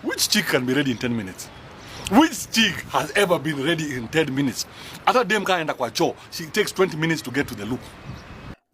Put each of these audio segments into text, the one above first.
Which chick can be ready in 10 minutes? Which chick has ever been ready in 10 minutes? After dem kaenda kwa choo, she takes 20 minutes to get to the loop.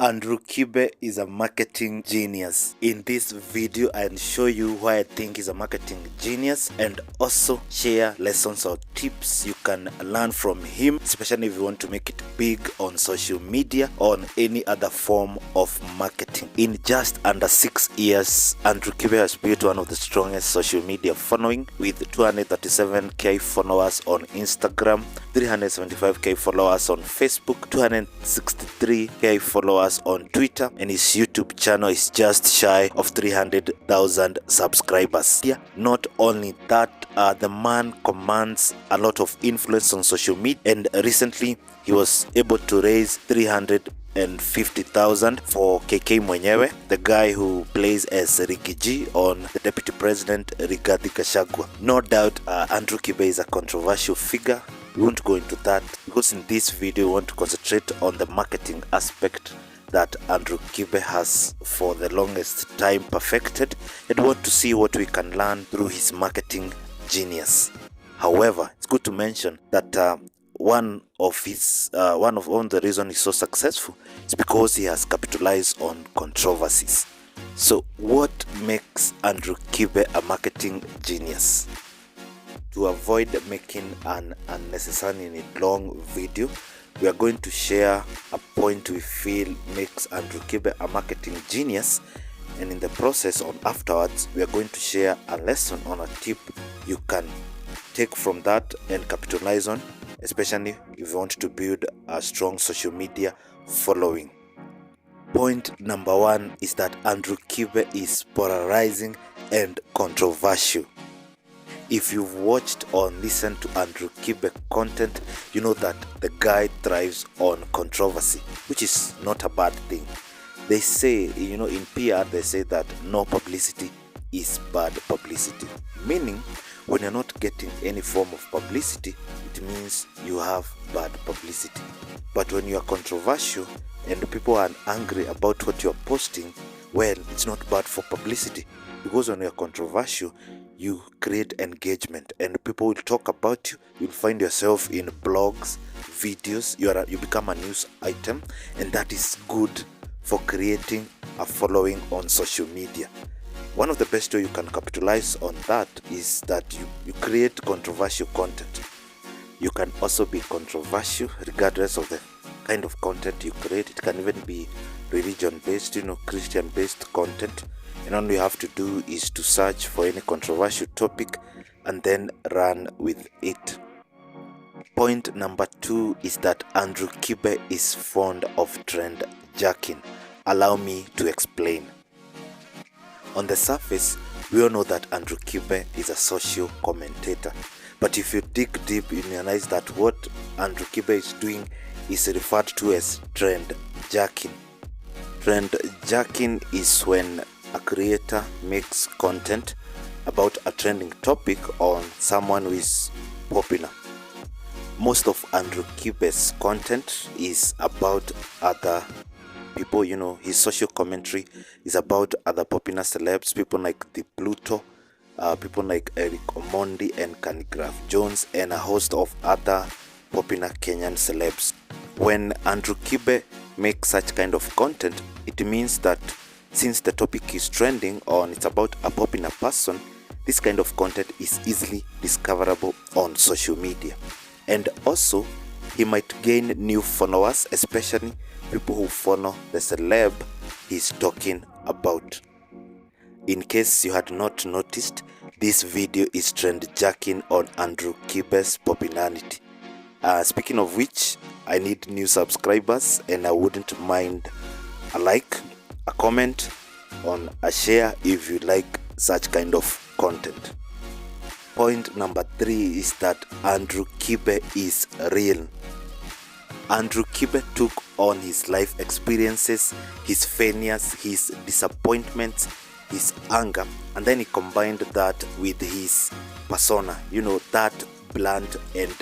Andrew Kibe is a marketing genius. In this video, I'll show you why I think he's a marketing genius and also share lessons or tips you can learn from him, especially if you want to make it big on social media or on any other form of marketing. In just under 6 years, Andrew Kibe has built one of the strongest social media following with 237k followers on Instagram, 375k followers on Facebook, 263k followers on Twitter, and his YouTube channel is just shy of 300,000 subscribers. Yeah, not only that, the man commands a lot of influence on social media, and recently he was able to raise 350,000 for mwenyewe, the guy who plays as Rigiji on the Deputy President Rigathi Gachagua. No doubt Andrew Kibe is a controversial figure. We won't go into that because in this video we want to concentrate on the marketing aspect that Andrew Kibe has for the longest time perfected, and want to see what we can learn through his marketing genius. However, it's good to mention that one of the reasons he's so successful is because he has capitalized on controversies. So what makes Andrew Kibe a marketing genius? To avoid making an unnecessarily long video, we are going to share a point we feel makes Andrew Kibe a marketing genius, and in the process on afterwards we are going to share a lesson on a tip you can take from that and capitalize on, especially if you want to build a strong social media following. Point number 1 is that Andrew Kibe is polarizing and controversial. If you've watched or listened to Andrew Kibe content, you know that the guy thrives on controversy, which is not a bad thing. They say, in PR, they say that no publicity is bad publicity. Meaning, when you're not getting any form of publicity, it means you have bad publicity. But when you are controversial and people are angry about what you're posting, well, it's not bad for publicity. Because when you're controversial, you create engagement and people will talk about you. You'll find yourself in blogs, videos, you become a news item, and that is good for creating a following on social media. One of the best ways you can capitalize on that is that you create controversial content. You can also be controversial regardless of the kind of content you create. It can even be religion based, Christian based content. And all you have to do is to search for any controversial topic and then run with it. Point number 2 is that Andrew Kibe is fond of trendjacking. Allow me to explain. On the surface, we all know that Andrew Kibe is a social commentator. But if you dig deep, you realize that what Andrew Kibe is doing is referred to as trendjacking. Trendjacking is when a creator makes content about a trending topic on someone who is popular. Most of Andrew Kibe's content is about other people, his social commentary is about other popular celebs, people like the Pluto, people like Omondi and Khaligraph Jones, and a host of other popular Kenyan celebs. When Andrew Kibe makes such kind of content, it means that since the topic is trending or it's about a popular person, this kind of content is easily discoverable on social media. And also, he might gain new followers, especially people who follow the celeb he's talking about. In case you had not noticed, this video is trendjacking on Andrew Kibe's popularity. Speaking of which, I need new subscribers, and I wouldn't mind a like, a comment, on a share if you like such kind of content. Point number 3 is that Andrew Kibe is real. Andrew Kibe took on his life experiences, his failures, his disappointments, his anger, and then he combined that with his persona, that blunt and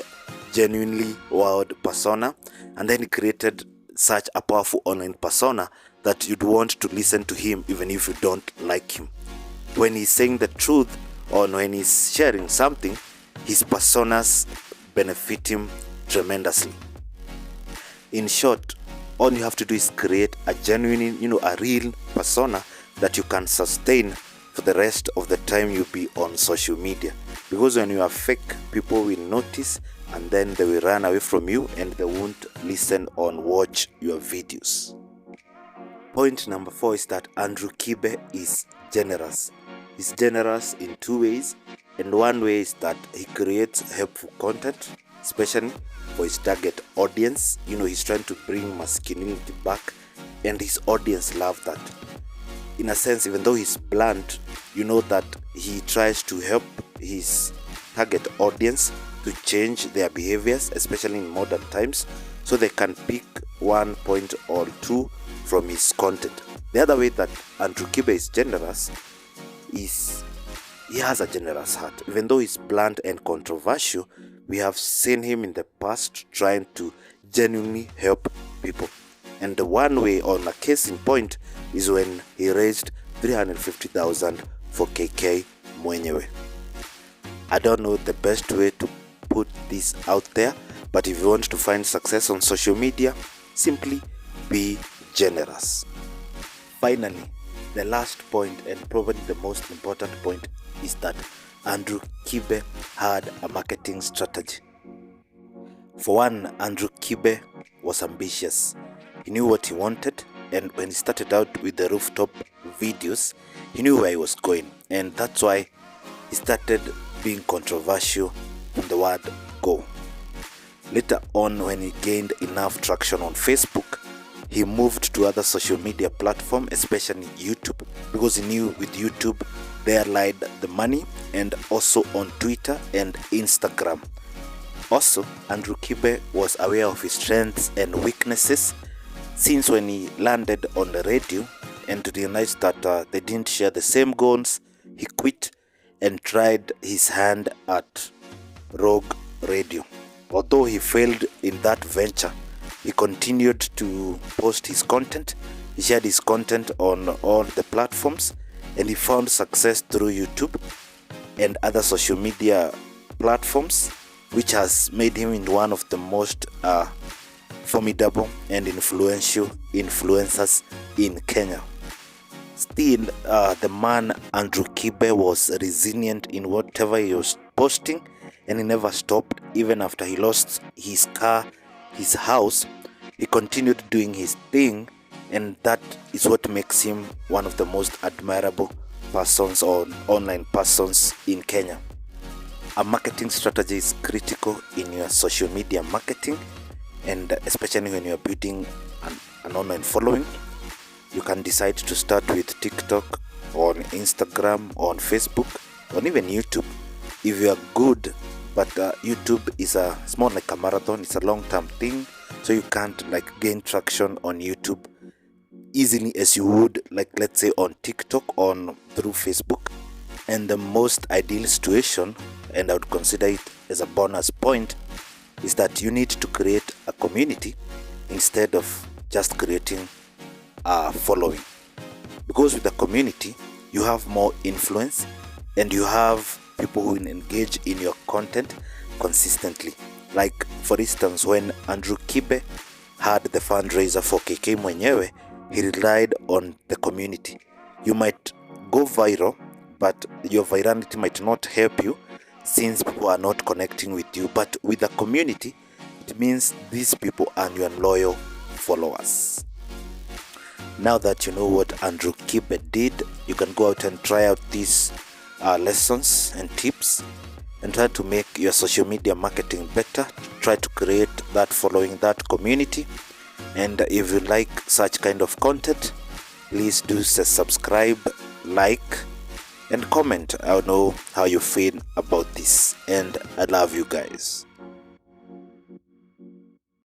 genuinely wild persona, and then he created such a powerful online persona that you'd want to listen to him even if you don't like him. When he's saying the truth on when he's sharing something, his personas benefit him tremendously. In short, all you have to do is create a genuine, a real persona that you can sustain for the rest of the time you be on social media. Because when you are fake, people will notice and then they will run away from you and they won't listen or watch your videos. Point number 4 is that Andrew Kibe is generous. He's generous in 2 ways, and one way is that he creates helpful content, especially for his target audience. He's trying to bring masculinity back, and his audience love that. In a sense, even though he's blunt, that he tries to help his target audience to change their behaviors, especially in modern times, so they can pick 1 point or 2 from his content. The other way that Andrew Kibe is generous is he has a generous heart. Even though he's blunt and controversial, we have seen him in the past trying to genuinely help people. And the one way, on a case in point, is when he raised 350,000 for KK mwenyewe. I don't know the best way to put this out there, but if you want to find success on social media, simply be generous. Finally, the last point, and probably the most important point, is that Andrew Kibe had a marketing strategy. For one, Andrew Kibe was ambitious. He knew what he wanted, and when he started out with the rooftop videos, he knew where he was going, and that's why he started being controversial from the word go. Later on, when he gained enough traction on Facebook, he moved to other social media platforms, especially YouTube, because he knew with YouTube there lied the money, and also on Twitter and Instagram. Also, Andrew Kibe was aware of his strengths and weaknesses, since when he landed on the radio and realized that they didn't share the same goals, he quit and tried his hand at rogue radio. Although he failed in that venture, he continued to post his content. He shared his content on all the platforms, and he found success through YouTube and other social media platforms, which has made him into one of the most formidable and influential influencers in Kenya. Still, the man Andrew Kibe was resilient in whatever he was posting, and he never stopped. Even after he lost his car, his house, he continued doing his thing, and that is what makes him one of the most admirable persons or online persons in Kenya. A marketing strategy is critical in your social media marketing, and especially when you're building an online following. You can decide to start with TikTok, on Instagram, on Facebook, or even YouTube. If you are good, but YouTube is it's more like a marathon, it's a long-term thing, so you can't gain traction on YouTube easily as you would, let's say on TikTok or through Facebook. And the most ideal situation, and I would consider it as a bonus point, is that you need to create a community instead of just creating a following. Because with the community, you have more influence and you have people who will engage in your content consistently. Like, for instance, when Andrew Kibe had the fundraiser for KK mwenyewe, he relied on the community. You might go viral, but your virality might not help you since people are not connecting with you. But with the community, it means these people are your loyal followers. Now that you know what Andrew Kibe did, you can go out and try out these lessons and tips and try to make your social media marketing better. Try to create that following, that community. And if you like such kind of content, please do subscribe, like, and comment. I know how you feel about this, and I love you guys.